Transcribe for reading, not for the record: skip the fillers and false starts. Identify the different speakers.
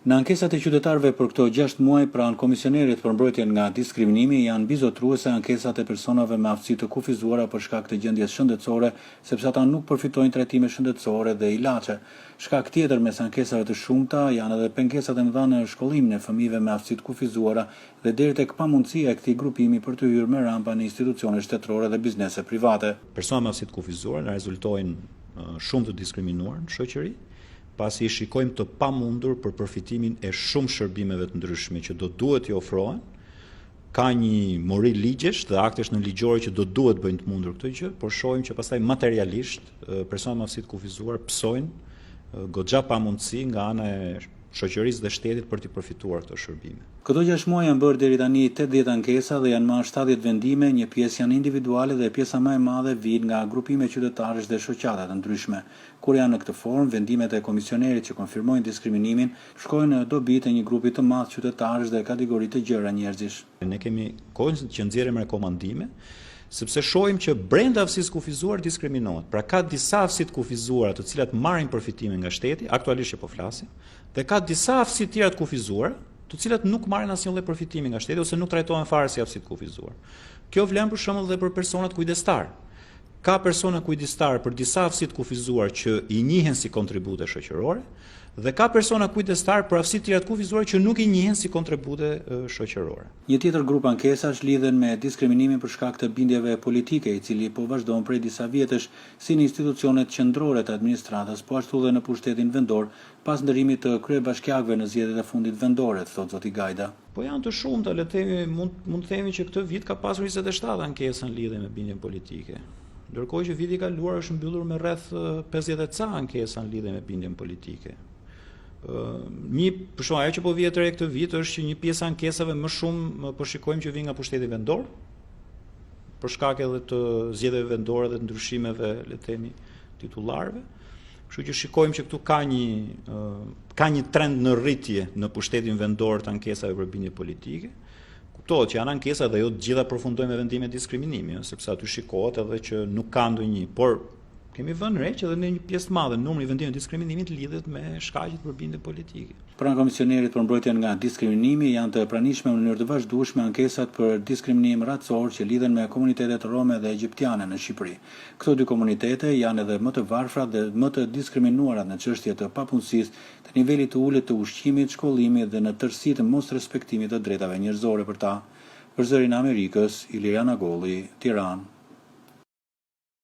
Speaker 1: Në ankesat e qytetarëve për këto 6 muaj pranë Komisionerit për mbrojtjen nga diskriminimi janë bizotruese ankesat e personave me aftësi të kufizuara për shkak të gjendjes shëndetësore, sepse ata nuk përfitojnë trajtime shëndetësore dhe ilaçe. Shkak tjetër mes ankesave të shumta janë edhe pengesat e mëdha në shkollimin e fëmijëve me aftësi të kufizuara dhe deri tek pamundësia e këtij grupimi për të hyrë me rampa në institucione shtetërore dhe biznese private.
Speaker 2: Persona me aftësi të kufizuara rezultojnë shumë të diskriminuar në shoqëri, pasi I shikojmë të pamundur për përfitimin e shumë shërbimeve të ndryshme që do duhet I ofrohen. Ka një mori ligjesh dhe aktesh në ligjore që do duhet bëjnë të mundur këtë gjë, por shohim që pastaj materialisht personat me aftësi të kufizuar psojnë goxha pamundësi nga ana e shoqërisë dhe shtetit për të përfituar këto shërbime.
Speaker 1: Këto 6 muaj janë bërë deri tani 80 ankesa dhe janë marrë 70 vendime, një pjesë janë individuale dhe pjesa më e madhe vijnë nga grupime qytetarësh dhe shoqata të ndryshme. Kur janë në këtë formë, vendimet e komisionerit që konfirmojnë diskriminimin shkojnë në dobi të një grupi të madh qytetarësh dhe kategori të gjëra njerëzish.
Speaker 2: Ne kemi kohën që nxjerrim rekomandime, sepse shohim që brenda aftësisë kufizuar diskriminohet. Pra ka disa aftësi të kufizuara të cilat marrin përfitime nga shteti, aktualisht që po flasim, dhe ka disa aftësi tjera të kufizuara, të cilat nuk marrin asnjë lloj përfitimi nga shteti ose nuk trajtohen fare si aftësi të kufizuar. Kjo vlen për shembull dhe për personat kujdestar. Ka persona kujdestar për disa aftësi të kufizuar që I njihen si kontribute shoqërore dhe ka persona kujdestar për aftësi tjera të kufizuar që nuk I njihen si kontribute shoqërore.
Speaker 1: Një tjetër grup ankesash lidhen me diskriminimin për shkak të bindjeve politike, I cili po vazhdon prej disa vjetësh si në institucionet qendrore të administratës, po ashtu dhe në pushtetin vendor, pas ndërimit të kryebashkiakëve në zgjedhjet e fundit vendore, thot zoti Gajda.
Speaker 2: Po janë të shumta, le të themi, mund të themi që këtë vit ka pasur 27 ankesa në lidhje me bindjen politike. Ndërkohë që viti I kaluar është mbyllur me rreth 50 ca ankesa në lidhje me bindjen politike. Për shkak ajo që po vjet re këtë vit është që një pjesë ankesave më shumë po shikojmë që vijnë nga pushteti vendor, për shkak edhe të zgjedhjeve vendore dhe të ndryshimeve, le të themi, titullarëve. Kështu që shikojmë që këtu ka një trend në rritje në pushtetin vendor të ankesave për bindje politike. Kuptohet që janë ankesa dhe jo të gjitha përfundojnë me vendime diskriminimi, sepse aty shikohet edhe që nuk ka ndonjë, por kemi vënë re që edhe në një pjesë të madhe numri I vendimeve diskriminimit lidhet me shkaqjet për bindje politike.
Speaker 1: Pranë Komisionerit për mbrojtjen nga diskriminimi janë të pranishme në mënyrë të vazhdueshme ankesat për diskriminim racor që lidhen me komunitetet rome dhe egjiptiane në Shqipëri. Këto dy komunitete janë edhe më të varfra dhe më të diskriminuara në çështje të papunësisë, të nivelit të ulët të ushqimit, shkollimit dhe në tërësi të mos respektimit të drejtave njerëzore për ta. Për Zërin e Amerikës, Iliriana Golli, Tiranë.